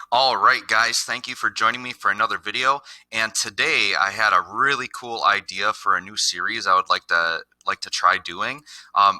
All right, guys, thank you for joining me for another video. And today I had a really cool idea for a new series I would like to try doing.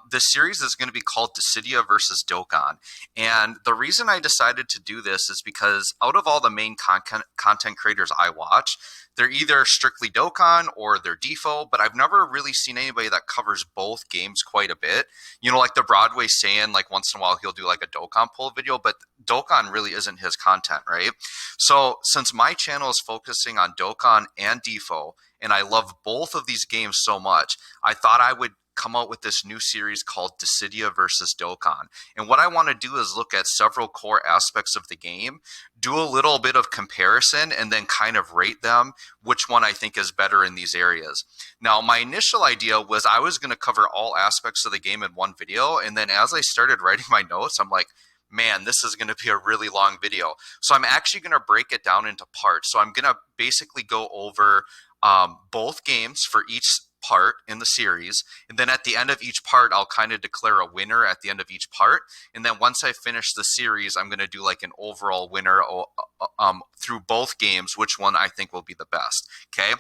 This series is going to be called Dissidia versus Dokkan. And the reason I decided to do this is because out of all the main content creators I watch, they're either strictly Dokkan or they're DFFOO, but I've never really seen anybody that covers both games quite a bit. You know, like the Broadway saying, like once in a while he'll do like a Dokkan pull video, but Dokkan really isn't his content, right? So since my channel is focusing on Dokkan and DFFOO, and I love both of these games so much, I thought I would come out with this new series called Dissidia versus Dokkan. And what I want to do is look at several core aspects of the game, do a little bit of comparison, and then kind of rate them, which one I think is better in these areas. Now, my initial idea was I was going to cover all aspects of the game in one video, and then as I started writing my notes, I'm like, man, this is going to be a really long video. So I'm actually going to break it down into parts. So I'm going to basically go over both games for each part in the series, and then at the end of each part I'll kind of declare a winner at the end of each part, and then once I finish the series I'm going to do like an overall winner through both games, which one I think will be the best. Okay,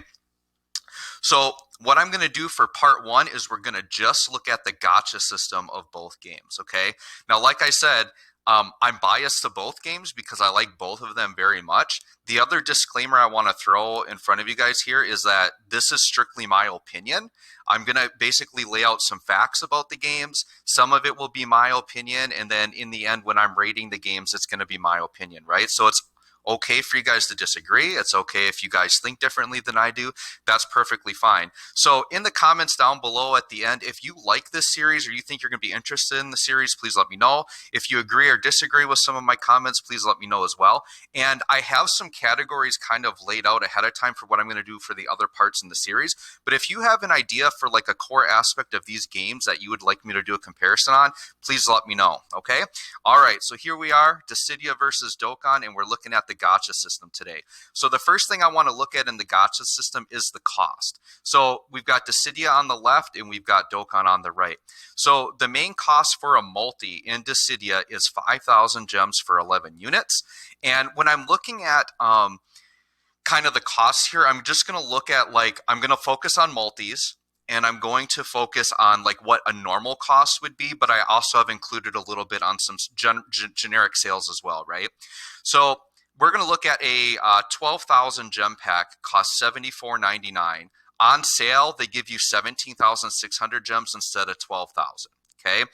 so what I'm going to do for part one is we're going to just look at the gacha system of both games. Okay, now like I said, I'm biased to both games because I like both of them very much. The other disclaimer I want to throw in front of you guys here is that this is strictly my opinion. I'm going to basically lay out some facts about the games. Some of it will be my opinion, and then in the end, when I'm rating the games, it's going to be my opinion, right? So it's okay for you guys to disagree. It's okay if you guys think differently than I do. That's perfectly fine. So in the comments down below at the end, if you like this series or you think you're going to be interested in the series, please let me know. If you agree or disagree with some of my comments, please let me know as well. And I have some categories kind of laid out ahead of time for what I'm going to do for the other parts in the series. But if you have an idea for like a core aspect of these games that you would like me to do a comparison on, please let me know. Okay. All right. So here we are, Dissidia versus Dokkan, and we're looking at the gacha system today. So the first thing I want to look at in the gacha system is the cost. So we've got Dissidia on the left and we've got Dokkan on the right. So the main cost for a multi in Dissidia is 5,000 gems for 11 units. And when I'm looking at kind of the costs here, I'm just going to look at I'm going to focus on multis, and I'm going to focus on like what a normal cost would be, but I also have included a little bit on some generic sales as well, right? So we're going to look at a 12,000 gem pack, costs $74.99. On sale, they give you 17,600 gems instead of 12,000. Okay.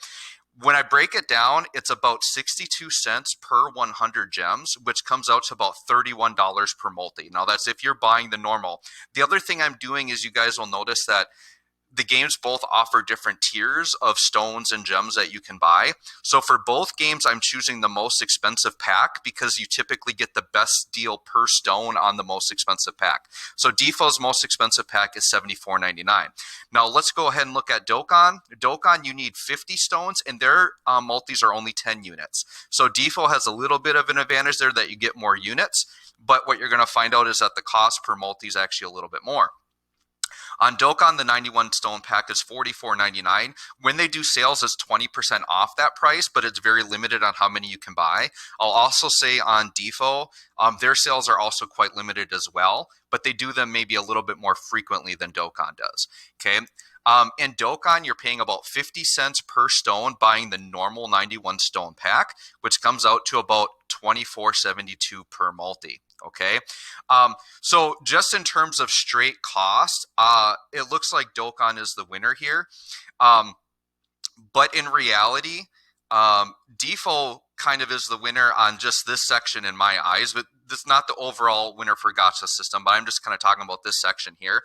When I break it down, it's about 62 cents per 100 gems, which comes out to about $31 per multi. Now, that's if you're buying the normal. The other thing I'm doing is you guys will notice that the games both offer different tiers of stones and gems that you can buy. So for both games, I'm choosing the most expensive pack because you typically get the best deal per stone on the most expensive pack. So DFFOO's most expensive pack is $74.99. Now let's go ahead and look at Dokkan. Dokkan, you need 50 stones, and their multis are only 10 units. So DFFOO has a little bit of an advantage there that you get more units, but what you're going to find out is that the cost per multi is actually a little bit more. On Dokkan, the 91 stone pack is $44.99. When they do sales, it's 20% off that price, but it's very limited on how many you can buy. I'll also say on DFFOO, their sales are also quite limited as well, but they do them maybe a little bit more frequently than Dokkan does. Okay. In Dokkan, you're paying about 50 cents per stone buying the normal 91 stone pack, which comes out to about $24.72 per multi. Okay, so just in terms of straight cost, it looks like Dokkan is the winner here. But in reality, DFFOO kind of is the winner on just this section in my eyes, but this is not the overall winner for gacha system, but I'm just kind of talking about this section here.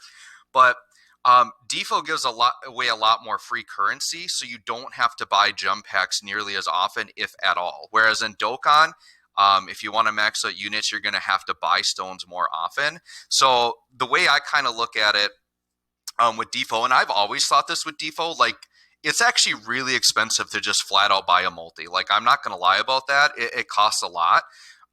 But DFFOO gives away a lot more free currency, so you don't have to buy gem packs nearly as often, if at all. Whereas in Dokkan, if you want to max out units, you're going to have to buy stones more often. So the way I kind of look at it with DFFOO, and I've always thought this with DFFOO, like it's actually really expensive to just flat out buy a multi. Like I'm not going to lie about that. It costs a lot.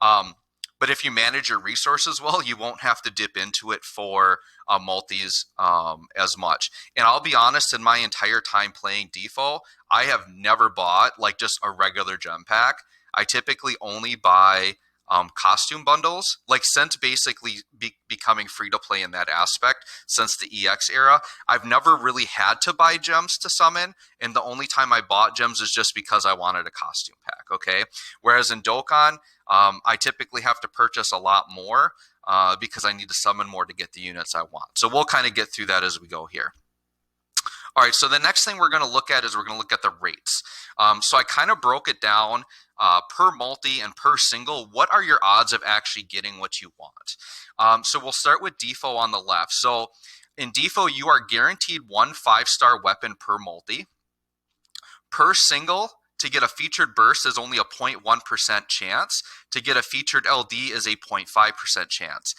But if you manage your resources well, you won't have to dip into it for multis as much. And I'll be honest, in my entire time playing DFFOO, I have never bought like just a regular gem pack. I typically only buy costume bundles, like since basically becoming free to play in that aspect since the EX era. I've never really had to buy gems to summon, and the only time I bought gems is just because I wanted a costume pack, okay? Whereas in Dokkan, I typically have to purchase a lot more because I need to summon more to get the units I want. So we'll kind of get through that as we go here. All right, so the next thing we're going to look at is we're going to look at the rates. So I kind of broke it down per multi and per single. What are your odds of actually getting what you want? So we'll start with DFFOO on the left. So in DFFOO, you are guaranteed 1 5-star weapon per multi. Per single, to get a featured burst is only a 0.1% chance. To get a featured LD is a 0.5% chance.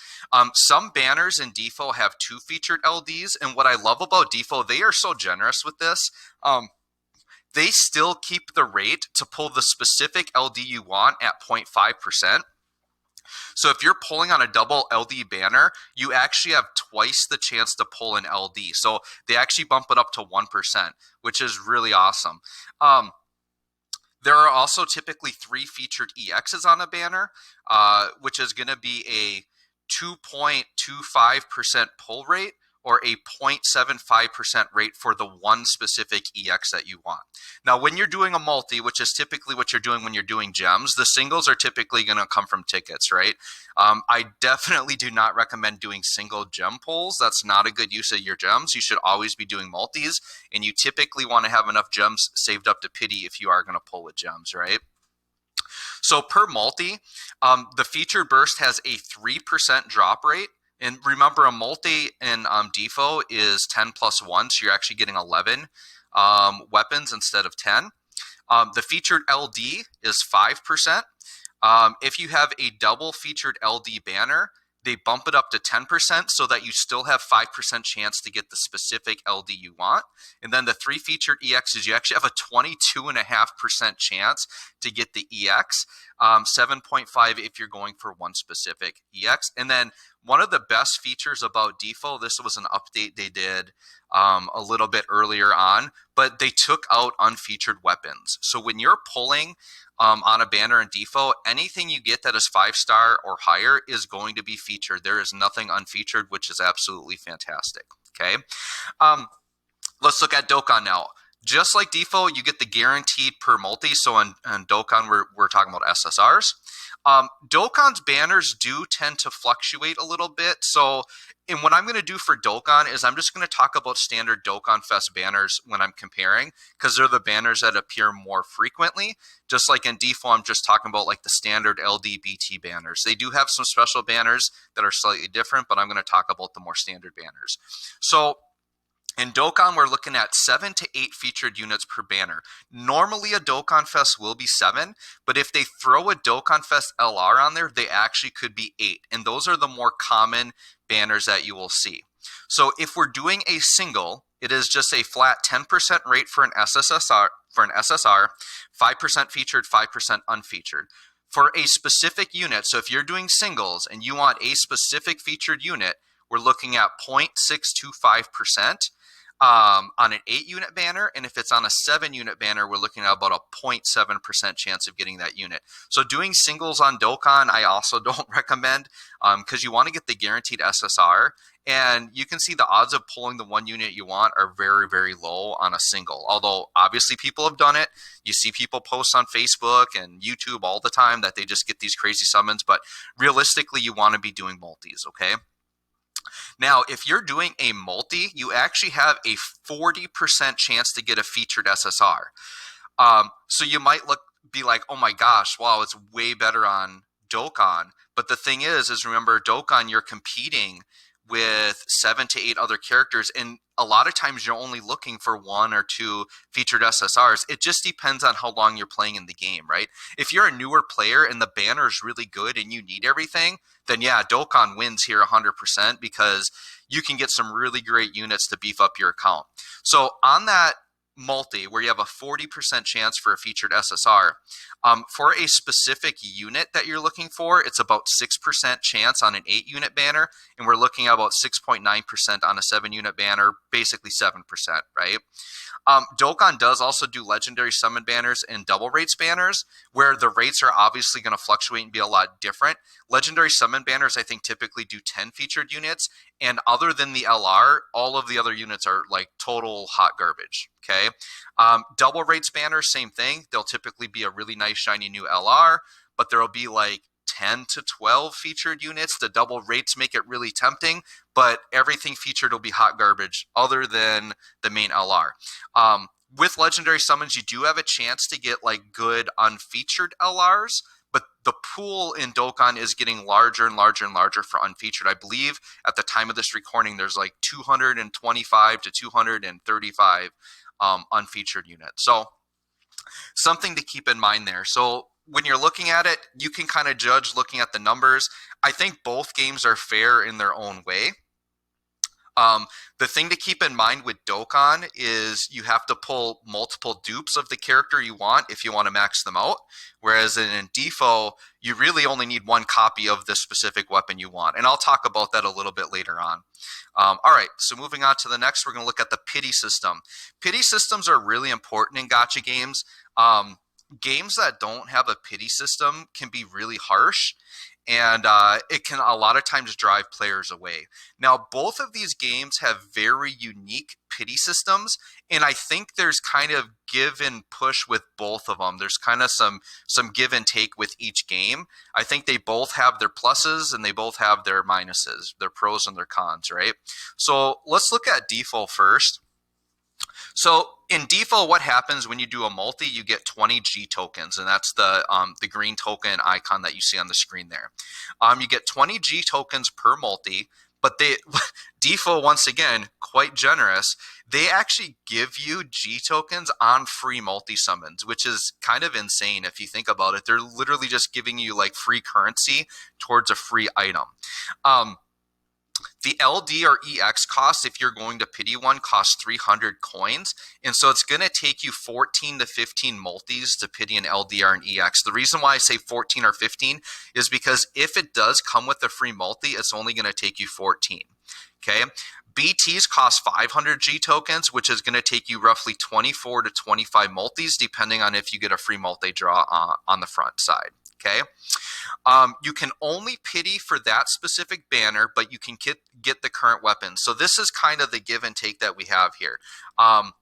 Some banners in DFFOO have 2 featured LDs, and what I love about DFFOO, they are so generous with this. They still keep the rate to pull the specific LD you want at 0.5%. So if you're pulling on a double LD banner, you actually have twice the chance to pull an LD. So they actually bump it up to 1%, which is really awesome. There are also typically 3 featured EXs on a banner, which is going to be a 2.25% pull rate or a 0.75% rate for the one specific EX that you want. Now, when you're doing a multi, which is typically what you're doing when you're doing gems, the singles are typically going to come from tickets, right? I definitely do not recommend doing single gem pulls. That's not a good use of your gems. You should always be doing multis, and you typically want to have enough gems saved up to pity if you are going to pull with gems, right? So per multi, the featured burst has a 3% drop rate. And remember, a multi in DFFOO is 10 plus 1, so you're actually getting 11 weapons instead of 10. The featured LD is 5%. If you have a double featured LD banner, they bump it up to 10% so that you still have 5% chance to get the specific LD you want. And then the 3 featured EXs, you actually have a 22.5% chance to get the EX, 7.5 if you're going for one specific EX. And then one of the best features about DFFOO, this was an update they did a little bit earlier on, but they took out unfeatured weapons. So when you're pulling on a banner in DFFOO, anything you get that is 5-star or higher is going to be featured. There is nothing unfeatured, which is absolutely fantastic. Okay, let's look at Dokkan now. Just like DFFOO, you get the guaranteed per multi. So on Dokkan, we're talking about SSRs. Dokkan's banners do tend to fluctuate a little bit. So, and what I'm going to do for Dokkan is I'm just going to talk about standard Dokkan Fest banners when I'm comparing, because they're the banners that appear more frequently. Just like in DFFOO, I'm just talking about like the standard LDBT banners. They do have some special banners that are slightly different, but I'm going to talk about the more standard banners. So in Dokkan, we're looking at 7 to 8 featured units per banner. Normally, a Dokkan Fest will be 7, but if they throw a Dokkan Fest LR on there, they actually could be 8. And those are the more common banners that you will see. So if we're doing a single, it is just a flat 10% rate for an SSR, 5% featured, 5% unfeatured. For a specific unit, so if you're doing singles and you want a specific featured unit, we're looking at 0.625%. On an 8-unit banner, and if it's on a 7-unit banner, we're looking at about a 0.7% chance of getting that unit. So doing singles on Dokkan, I also don't recommend, because you want to get the guaranteed SSR, and you can see the odds of pulling the one unit you want are very, very low on a single. Although, obviously, people have done it. You see people post on Facebook and YouTube all the time that they just get these crazy summons, but realistically, you want to be doing multis, okay? Now, if you're doing a multi, you actually have a 40% chance to get a featured SSR. So you might be like, oh my gosh, wow, it's way better on Dokkan. But the thing is remember, Dokkan, you're competing with 7 to 8 other characters, and a lot of times you're only looking for 1 or 2 featured SSRs. It just depends on how long you're playing in the game, right? If you're a newer player and the banner is really good and you need everything, then yeah, Dokkan wins here 100% because you can get some really great units to beef up your account. So on that multi, where you have a 40% chance for a featured SSR. For a specific unit that you're looking for, it's about 6% chance on an 8-unit banner, and we're looking at about 6.9% on a 7-unit banner, basically 7%, right? Dokkan does also do legendary summon banners and double rates banners, where the rates are obviously going to fluctuate and be a lot different. Legendary summon banners, I think, typically do 10 featured units, and other than the LR, all of the other units are like total hot garbage, okay? Double rates banners, same thing. They'll typically be a really nice shiny new LR, but there'll be like 10 to 12 featured units. The double rates make it really tempting, but everything featured will be hot garbage other than the main LR. With legendary summons, you do have a chance to get like good unfeatured LRs, but the pool in Dokkan is getting larger and larger and larger for unfeatured. I believe at the time of this recording, there's like 225 to 235 unfeatured units. So something to keep in mind there. So when you're looking at it, you can kind of judge looking at the numbers. I think both games are fair in their own way. The thing to keep in mind with Dokkan is you have to pull multiple dupes of the character you want if you want to max them out. Whereas in DFFOO, you really only need one copy of the specific weapon you want. And I'll talk about that a little bit later on. All right, so moving on to the next, we're going to look at the pity system. Pity systems are really important in gacha games. Games that don't have a pity system can be really harsh, and it can a lot of times drive players away. Now, both of these games have very unique pity systems, and I think there's kind of give and push with both of them. There's kind of some give and take with each game. I think they both have their pluses and they both have their minuses, their pros and their cons, right? So let's look at DFFOO first. So in DFFOO, what happens when you do a multi? You get 20 G tokens, and that's the green token icon that you see on the screen there. You get 20 G tokens per multi, but DFFOO, once again, quite generous. They actually give you G tokens on free multi summons, which is kind of insane if you think about it. They're literally just giving you like free currency towards a free item. The LD or EX cost, if you're going to pity one, costs 300 coins. And so it's going to take you 14 to 15 multis to pity an LDR and EX. The reason why I say 14 or 15 is because if it does come with a free multi, it's only going to take you 14. Okay. BTs cost 500 G tokens, which is going to take you roughly 24 to 25 multis, depending on if you get a free multi draw on the front side. Okay. You can only pity for that specific banner, but you can get the current weapon. So this is kind of the give and take that we have here. The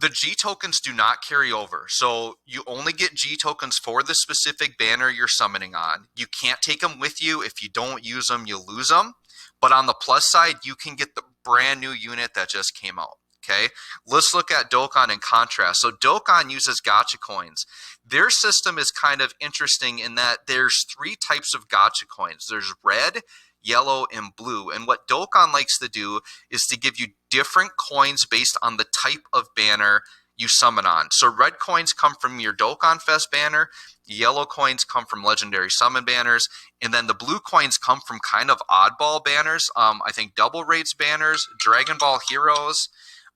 G tokens do not carry over. So you only get G tokens for the specific banner you're summoning on. You can't take them with you. If you don't use them, you lose them. But on the plus side, you can get the brand new unit that just came out. Okay, let's look at Dokkan in contrast. So Dokkan uses gacha coins. Their system is kind of interesting in that there's 3 types of gacha coins. There's red, yellow, and blue. And what Dokkan likes to do is to give you different coins based on the type of banner you summon on. So red coins come from your Dokkan Fest banner, yellow coins come from legendary summon banners, and then the blue coins come from kind of oddball banners. I think double rates banners, Dragon Ball Heroes,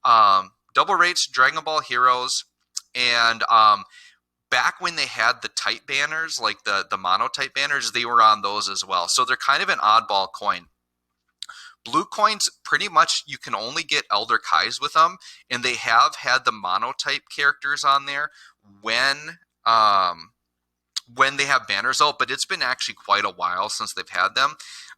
double rates, Dragon Ball Heroes, and back when they had the type banners, like the mono type banners, they were on those as well. So they're kind of an oddball coin. Blue coins, pretty much you can only get Elder Kais with them, and they have had the mono type characters on there when they have banners out, but it's been actually quite a while since they've had them.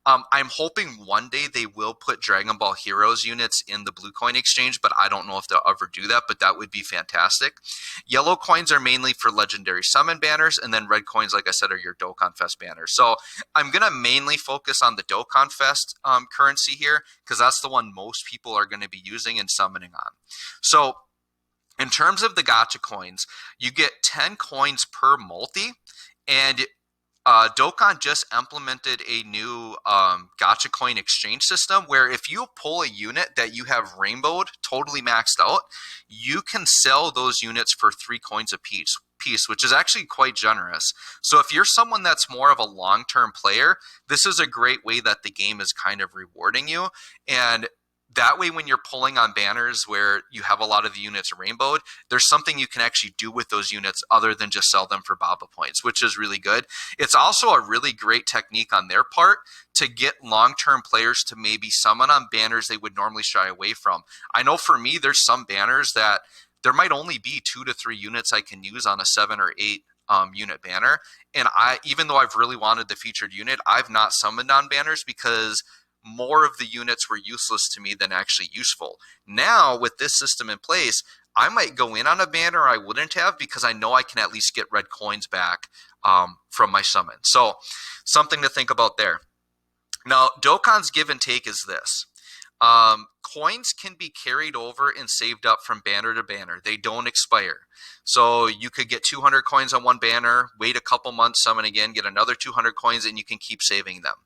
I'm hoping one day they will put Dragon Ball Heroes units in the blue coin exchange, but I don't know if they'll ever do that, but that would be fantastic. Yellow coins are mainly for legendary summon banners, and then red coins, like I said, are your Dokkan Fest banners. So I'm going to mainly focus on the Dokkan Fest currency here, because that's the one most people are going to be using and summoning on. So in terms of the gacha coins, you get 10 coins per multi, and Dokkan just implemented a new gacha coin exchange system where if you pull a unit that you have rainbowed, totally maxed out, you can sell those units for 3 coins a piece, which is actually quite generous. So if you're someone that's more of a long-term player, this is a great way that the game is kind of rewarding you. And That way, when you're pulling on banners where you have a lot of the units rainbowed, there's something you can actually do with those units other than just sell them for BABA points, which is really good. It's also a really great technique on their part to get long-term players to maybe summon on banners they would normally shy away from. I know for me, there's some banners that there might only be 2 to 3 units I can use on a 7 or 8 unit banner. And even though I've really wanted the featured unit, I've not summoned on banners because more of the units were useless to me than actually useful. Now, with this system in place, I might go in on a banner I wouldn't have because I know I can at least get red coins back from my summon. So, something to think about there. Now, Dokkan's give and take is this. Coins can be carried over and saved up from banner to banner. They don't expire. So you could get 200 coins on one banner, wait a couple months, summon again, get another 200 coins, and you can keep saving them.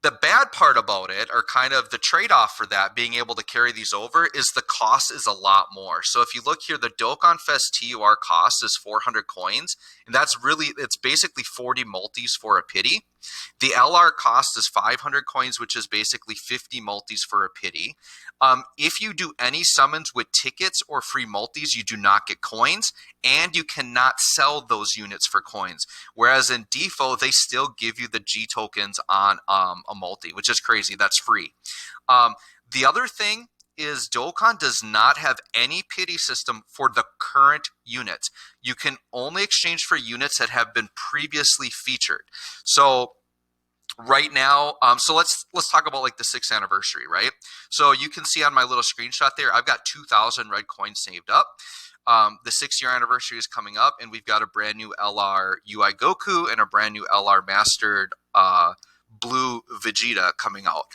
The bad part about it, or kind of the trade-off for that, being able to carry these over, is the cost is a lot more. So if you look here, the Dokkan Fest TUR cost is 400 coins, and it's basically 40 multis for a pity. The LR cost is 500 coins, which is basically 50 multis for a pity. If you do any summons with tickets or free multis, you do not get coins, and you cannot sell those units for coins. Whereas in DFFOO, they still give you the G tokens on a multi, which is crazy. That's free. The other thing is Dokkan does not have any pity system for the current units. You can only exchange for units that have been previously featured. So right now, so let's talk about like the 6th anniversary, right? So you can see on my little screenshot there, I've got 2,000 red coins saved up. The 6-year anniversary is coming up, and we've got a brand new LR UI Goku and a brand new LR Mastered Blue Vegeta coming out.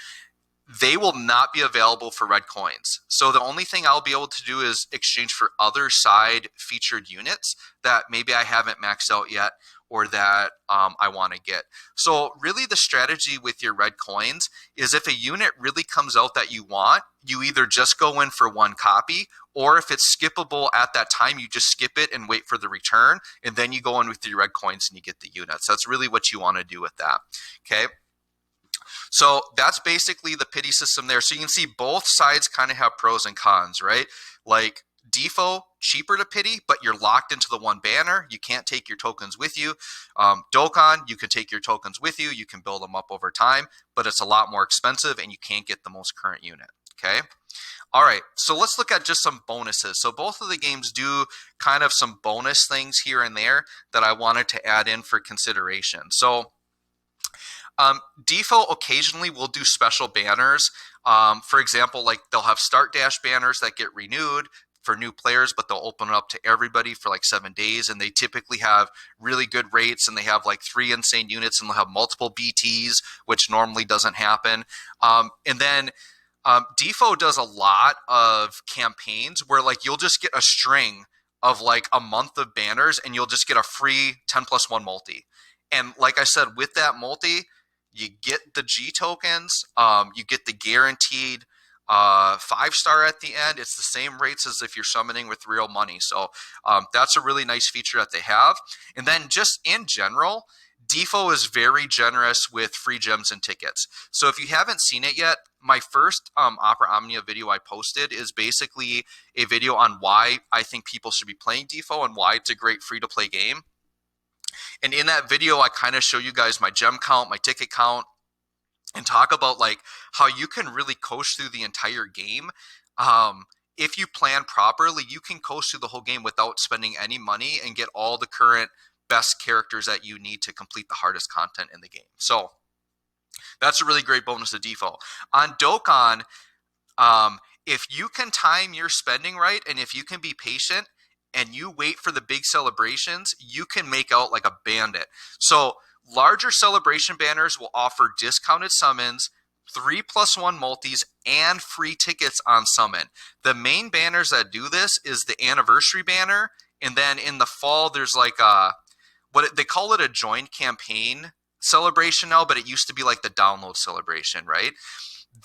They will not be available for red coins. So the only thing I'll be able to do is exchange for other side featured units that maybe I haven't maxed out yet or that I want to get. So really the strategy with your red coins is if a unit really comes out that you want, you either just go in for one copy, or if it's skippable at that time, you just skip it and wait for the return, and then you go in with your red coins and you get the units. That's really what you want to do with that, okay? So that's basically the pity system there. So you can see both sides kind of have pros and cons, right? Like DFFOO, cheaper to pity, but you're locked into the one banner. You can't take your tokens with you. Dokkan, you can take your tokens with you. You can build them up over time, but it's a lot more expensive and you can't get the most current unit, okay? All right, so let's look at just some bonuses. So both of the games do kind of some bonus things here and there that I wanted to add in for consideration. So DFFOO occasionally will do special banners. For example, like they'll have start dash banners that get renewed for new players, but they'll open it up to everybody for like 7 days, and they typically have really good rates, and they have like 3 insane units, and they'll have multiple BTs, which normally doesn't happen. And then DFFOO does a lot of campaigns where like you'll just get a string of like a month of banners, and you'll just get a free 10+1 multi. And like I said, with that multi, you get the G tokens, you get the guaranteed 5-star at the end. It's the same rates as if you're summoning with real money. So that's a really nice feature that they have. And then just in general, DFFOO is very generous with free gems and tickets. So if you haven't seen it yet, my first Opera Omnia video I posted is basically a video on why I think people should be playing DFFOO and why it's a great free-to-play game. And in that video, I kind of show you guys my gem count, my ticket count, and talk about like how you can really coast through the entire game. If you plan properly, you can coast through the whole game without spending any money and get all the current best characters that you need to complete the hardest content in the game. So that's a really great bonus of DFFOO. On Dokkan, if you can time your spending right, and if you can be patient, and you wait for the big celebrations, you can make out like a bandit. So larger celebration banners will offer discounted summons, 3+1 multis, and free tickets on summon. The main banners that do this is the anniversary banner, and then in the fall there's like they call it a joint campaign celebration now, but it used to be like the download celebration, right?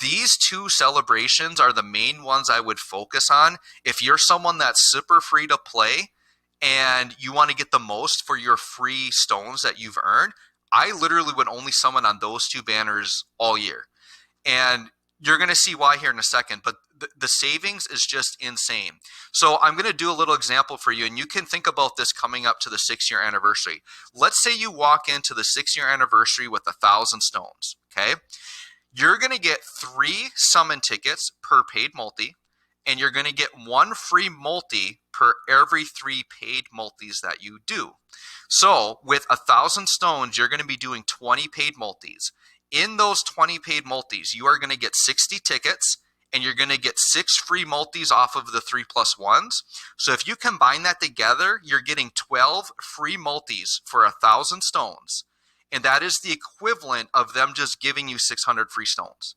These two celebrations are the main ones I would focus on. If you're someone that's super free to play and you want to get the most for your free stones that you've earned, I literally would only summon on those two banners all year. And you're going to see why here in a second, but the savings is just insane. So I'm going to do a little example for you, and you can think about this coming up to the 6-year anniversary. Let's say you walk into the 6-year anniversary with 1,000 stones, okay? You're going to get 3 summon tickets per paid multi, and you're going to get 1 free multi per every 3 paid multis that you do. So with 1,000 stones, you're going to be doing 20 paid multis. In those 20 paid multis, you are going to get 60 tickets, and you're going to get 6 free multis off of the 3+1s. So if you combine that together, you're getting 12 free multis for 1,000 stones. And that is the equivalent of them just giving you 600 free stones.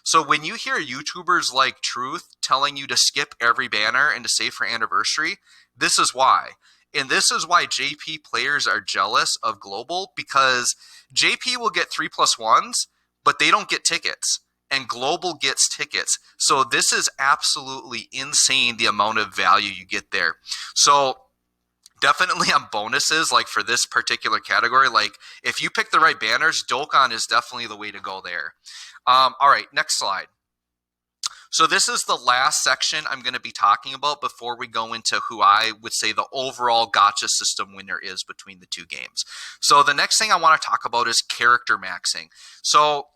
So when you hear YouTubers like Truth telling you to skip every banner and to save for anniversary, this is why. And this is why JP players are jealous of Global, because JP will get 3+1s, but they don't get tickets. And Global gets tickets. So this is absolutely insane, the amount of value you get there. So definitely on bonuses, like for this particular category, like if you pick the right banners, Dokkan is definitely the way to go there. All right, next slide. So this is the last section I'm going to be talking about before we go into who I would say the overall gacha system winner is between the 2 games. So the next thing I want to talk about is character maxing. So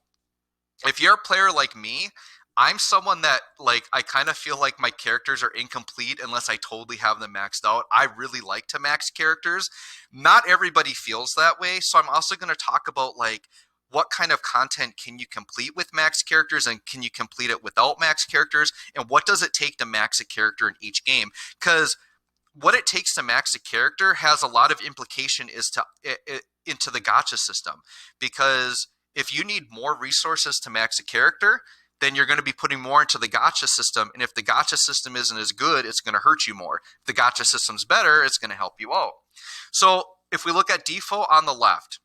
if you're a player like me, I'm someone that, like, I kind of feel like my characters are incomplete unless I totally have them maxed out. I really like to max characters. Not everybody feels that way. So I'm also going to talk about, like, what kind of content can you complete with max characters, and can you complete it without max characters, and what does it take to max a character in each game? Because what it takes to max a character has a lot of implication into the gacha system. Because if you need more resources to max a character, then you're going to be putting more into the gacha system. And if the gacha system isn't as good, it's going to hurt you more. If the gacha system's better, it's going to help you out. So if we look at DFFOO on the left,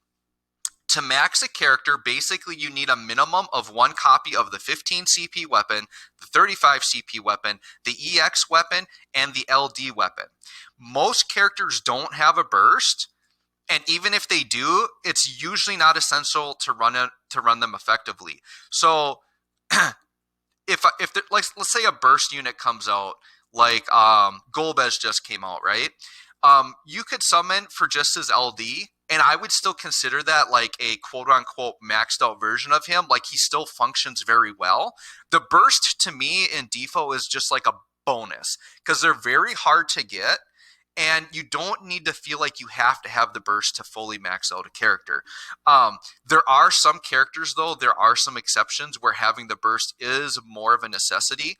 to max a character, basically you need a minimum of 1 copy of the 15 CP weapon, the 35 CP weapon, the EX weapon, and the LD weapon. Most characters don't have a burst, and even if they do, it's usually not essential to run them effectively. So if let's say a burst unit comes out, like Golbez just came out, right? You could summon for just his LD, and I would still consider that like a quote-unquote maxed out version of him. Like, he still functions very well. The burst to me in DFFOO is just like a bonus, because they're very hard to get, and you don't need to feel like you have to have the burst to fully max out a character. There are some characters, though, there are some exceptions where having the burst is more of a necessity.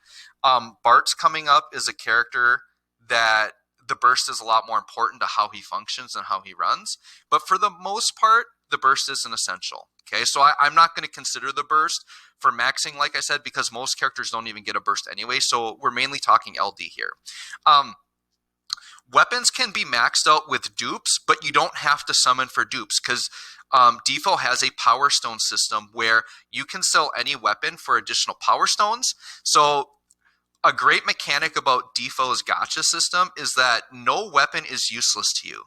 Bart's coming up is a character that the burst is a lot more important to how he functions and how he runs. But for the most part, the burst isn't essential. Okay, so I'm not going to consider the burst for maxing, like I said, because most characters don't even get a burst anyway. So we're mainly talking LD here. Weapons can be maxed out with dupes, but you don't have to summon for dupes, because DFFOO has a power stone system where you can sell any weapon for additional power stones. So a great mechanic about DFFOO's gacha system is that no weapon is useless to you.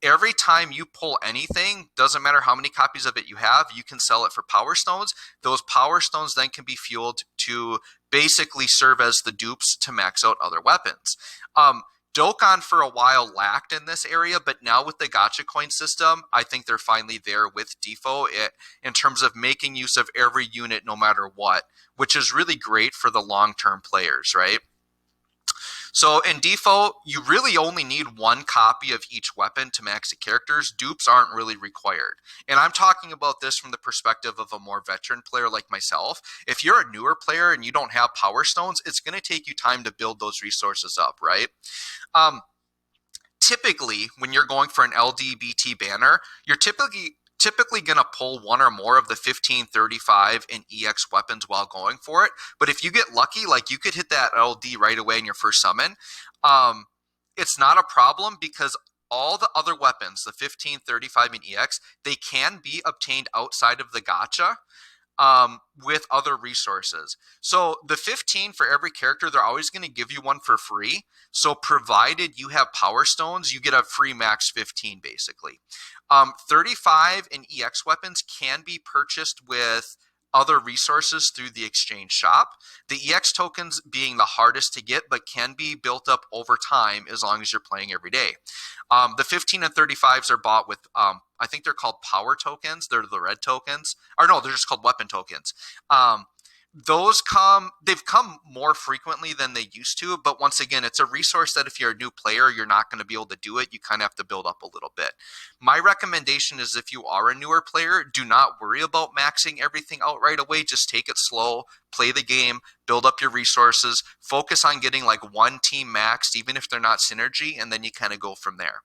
Every time you pull anything, doesn't matter how many copies of it you have, you can sell it for power stones. Those power stones then can be fueled to basically serve as the dupes to max out other weapons. Dokkan for a while lacked in this area, but now with the gacha coin system, I think they're finally there with DFFOO in terms of making use of every unit no matter what, which is really great for the long-term players, right? So in DFFOO, you really only need 1 copy of each weapon to max the characters. Dupes aren't really required. And I'm talking about this from the perspective of a more veteran player like myself. If you're a newer player and you don't have power stones, it's going to take you time to build those resources up, right? Typically, when you're going for an LDBT banner, you're typically going to pull 1 or more of the 15, 35, and EX weapons while going for it. But if you get lucky, like you could hit that LD right away in your first summon, it's not a problem, because all the other weapons, the 15, 35, and EX, they can be obtained outside of the gacha with other resources. So the 15 for every character, they're always going to give you 1 for free. So provided you have power stones, you get a free max 15 basically. 35 and EX weapons can be purchased with other resources through the exchange shop. The EX tokens being the hardest to get, but can be built up over time as long as you're playing every day. The 15 and 35s are bought with, I think they're called power tokens. They're the red tokens. Or no, they're just called weapon tokens. They've come more frequently than they used to, but once again, it's a resource that if you're a new player, you're not going to be able to do it. You kind of have to build up a little bit. My recommendation is if you are a newer player, do not worry about maxing everything out right away. Just take it slow, play the game, build up your resources, focus on getting like one team maxed, even if they're not synergy, and then you kind of go from there.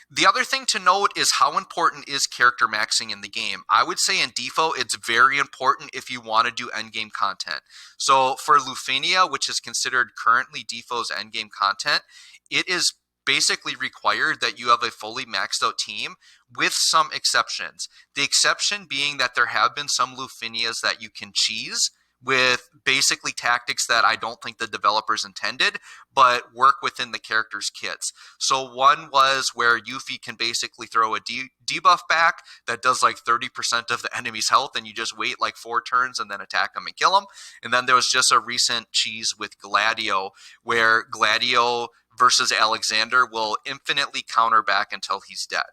The other thing to note is how important is character maxing in the game. I would say in DFFOO, it's very important if you want to do endgame content. So for Lufenia, which is considered currently DFFOO's endgame content, it is basically required that you have a fully maxed out team with some exceptions. The exception being that there have been some Lufenias that you can cheese with basically tactics that I don't think the developers intended, but work within the character's kits. So one was where Yuffie can basically throw a debuff back that does like 30% of the enemy's health, and you just wait like 4 turns and then attack them and kill them. And then there was just a recent cheese with Gladio, where Gladio versus Alexander will infinitely counter back until he's dead.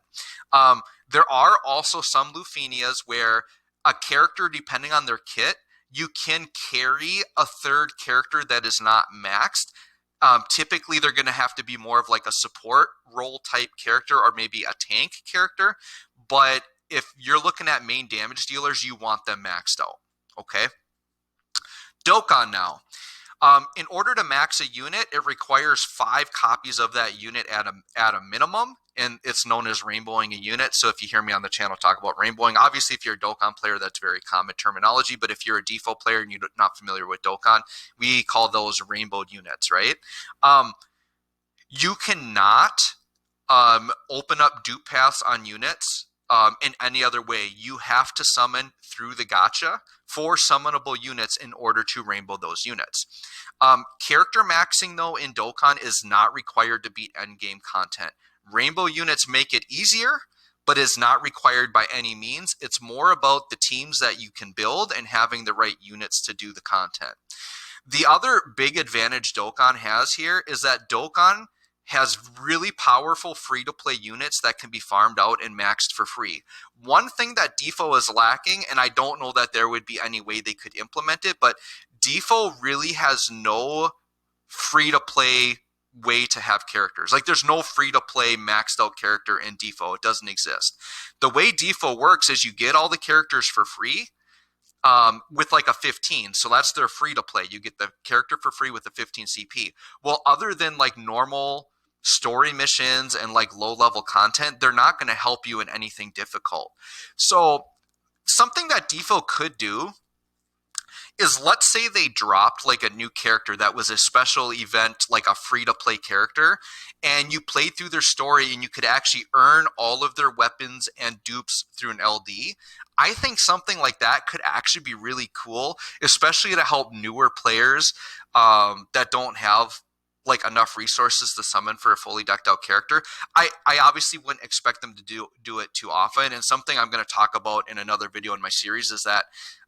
There are also some Lufenias where a character, depending on their kit, you can carry a third character that is not maxed. Typically, they're going to have to be more of like a support role type character or maybe a tank character. But if you're looking at main damage dealers, you want them maxed out. Okay. Dokkan now. In order to max a unit, it requires 5 copies of that unit at a minimum, and it's known as rainbowing a unit. So if you hear me on the channel talk about rainbowing, obviously if you're a Dokkan player, that's very common terminology, but if you're a DFFOO player and you're not familiar with Dokkan, we call those rainbowed units, right? You cannot open up dupe paths on units in any other way. You have to summon through the gacha for summonable units in order to rainbow those units. Character maxing, though, in Dokkan is not required to beat endgame content. Rainbow units make it easier, but is not required by any means. It's more about the teams that you can build and having the right units to do the content. The other big advantage Dokkan has here is that Dokkan has really powerful free-to-play units that can be farmed out and maxed for free. One thing that DFFOO is lacking, and I don't know that there would be any way they could implement it, but DFFOO really has no free-to-play way to have characters. Like, there's no free-to-play maxed out character in DFFOO. It doesn't exist. The way DFFOO works is you get all the characters for free with like a 15. So that's their free-to-play. You get the character for free with a 15 CP. Well, other than like normal story missions and like low-level content, they're not going to help you in anything difficult. So something that DFFOO could do is, let's say they dropped like a new character that was a special event, like a free-to-play character, and you played through their story and you could actually earn all of their weapons and dupes through an LD. I think something like that could actually be really cool, especially to help newer players that don't have like enough resources to summon for a fully decked out character. I obviously wouldn't expect them to do it too often, and something I'm going to talk about in another video in my series is that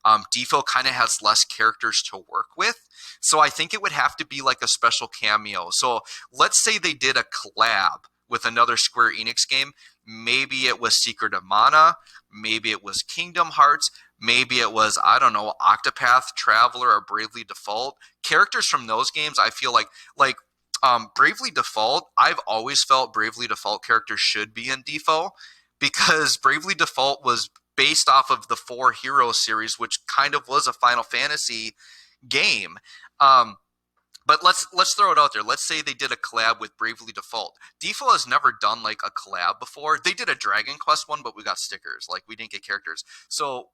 DFFOO kind of has less characters to work with. So I think it would have to be like a special cameo. So let's say they did a collab with another Square Enix game. Maybe it was Secret of Mana, maybe it was Kingdom Hearts, maybe it was, I don't know, Octopath Traveler or Bravely Default. Characters from those games, I feel like Bravely Default, I've always felt Bravely Default characters should be in DFFOO because Bravely Default was based off of the 4 Heroes series, which kind of was a Final Fantasy game. But let's throw it out there. Let's say they did a collab with Bravely Default. DFFOO has never done like a collab before. They did a Dragon Quest one, but we got stickers. Like, we didn't get characters. So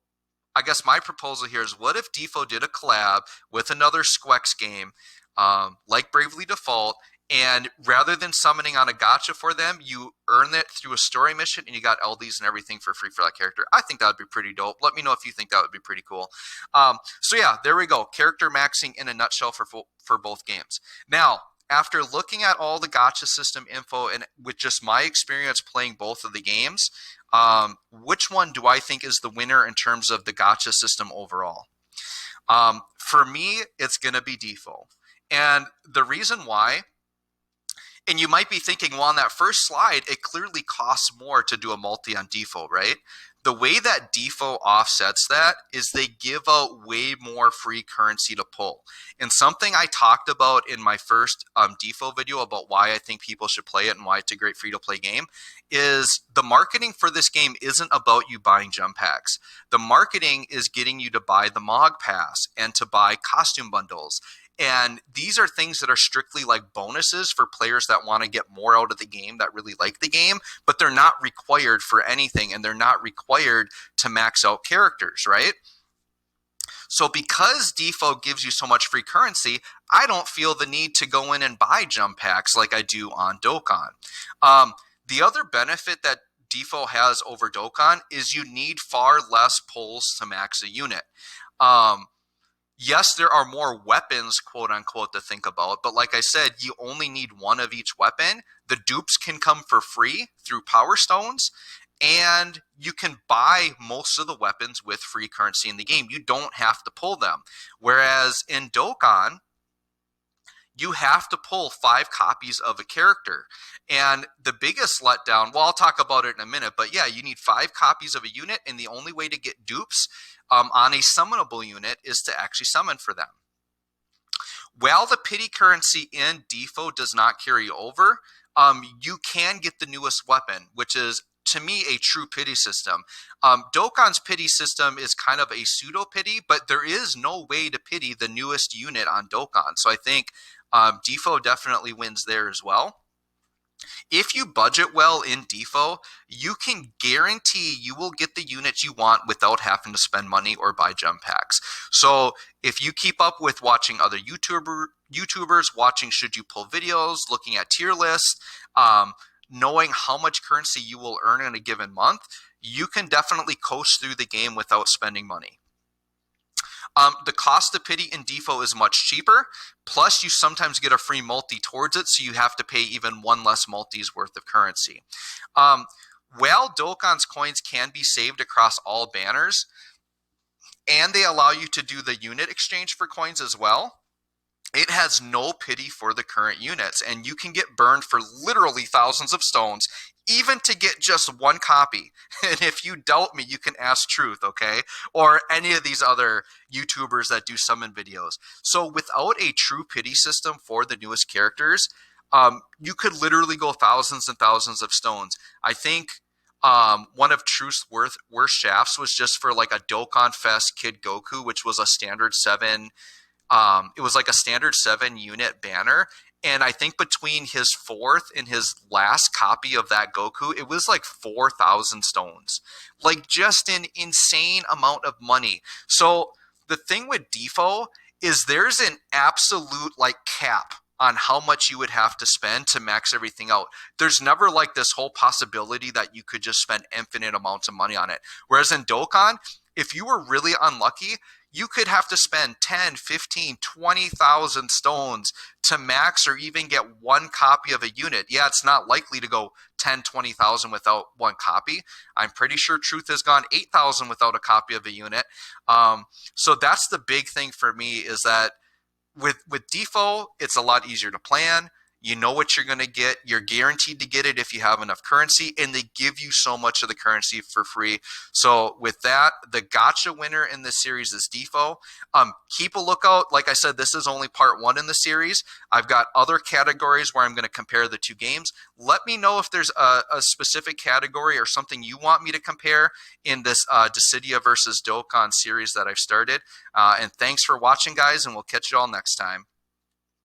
I guess my proposal here is, what if DFFOO did a collab with another Squex game like Bravely Default, and rather than summoning on a gacha for them, you earn it through a story mission and you got LDs and everything for free for that character. I think that would be pretty dope. Let me know if you think that would be pretty cool. So yeah, there we go. Character maxing in a nutshell for both games. Now, after looking at all the gacha system info and with just my experience playing both of the games, which one do I think is the winner in terms of the gacha system overall? For me, it's going to be DFFOO. And the reason why, and you might be thinking, well, on that first slide, it clearly costs more to do a multi on DFFOO, right? The way that DFFOO offsets that is they give out way more free currency to pull. And something I talked about in my first DFFOO video about why I think people should play it and why it's a great free-to-play game is the marketing for this game isn't about you buying jump packs. The marketing is getting you to buy the Mog Pass and to buy costume bundles. And these are things that are strictly like bonuses for players that want to get more out of the game, that really like the game, but they're not required for anything, and they're not required to max out characters, right? So because DFFOO gives you so much free currency, I don't feel the need to go in and buy jump packs like I do on Dokkan. The other benefit that DFFOO has over Dokkan is you need far less pulls to max a unit. Yes, there are more weapons, quote unquote, to think about, but like I said, you only need one of each weapon. The dupes can come for free through Power Stones, and you can buy most of the weapons with free currency in the game. You don't have to pull them. Whereas in Dokkan, you have to pull 5 copies of a character. And the biggest letdown, well, I'll talk about it in a minute, but yeah, you need 5 copies of a unit, and the only way to get dupes on a summonable unit is to actually summon for them. While the pity currency in DFFOO does not carry over, you can get the newest weapon, which is, to me, a true pity system. Dokkan's pity system is kind of a pseudo pity, but there is no way to pity the newest unit on Dokkan. So I think DFFOO definitely wins there as well. If you budget well in DFFOO, you can guarantee you will get the units you want without having to spend money or buy jump packs. So if you keep up with watching other YouTubers, watching Should You Pull videos, looking at tier lists, knowing how much currency you will earn in a given month, you can definitely coast through the game without spending money. The cost of pity in DFFOO is much cheaper, plus you sometimes get a free multi towards it, so you have to pay even one less multi's worth of currency. While Dokkan's coins can be saved across all banners, and they allow you to do the unit exchange for coins as well, it has no pity for the current units, and you can get burned for literally thousands of stones, even to get just one copy. And if you doubt me, you can ask Truth, okay? Or any of these other YouTubers that do summon videos. So without a true pity system for the newest characters, you could literally go thousands and thousands of stones. I think one of Truth's worst shafts was just for like a Dokkan Fest Kid Goku, which was a standard 7. It was like a standard 7 unit banner. And I think between his 4th and his last copy of that Goku, it was like 4,000 stones. Like just an insane amount of money. So the thing with DFFOO is there's an absolute like cap on how much you would have to spend to max everything out. There's never like this whole possibility that you could just spend infinite amounts of money on it. Whereas in Dokkan, if you were really unlucky, you could have to spend 10, 15, 20,000 stones to max or even get one copy of a unit. Yeah, it's not likely to go 10, 20,000 without one copy. I'm pretty sure Truth has gone 8,000 without a copy of a unit. So that's the big thing for me is that with DFFOO, it's a lot easier to plan. You know what you're going to get. You're guaranteed to get it if you have enough currency, and they give you so much of the currency for free. So with that, the gacha winner in this series is DFFOO. Keep a lookout. Like I said, this is only part 1 in the series. I've got other categories where I'm going to compare the 2 games. Let me know if there's a specific category or something you want me to compare in this Dissidia versus Dokkan series that I've started. And thanks for watching, guys, and we'll catch you all next time.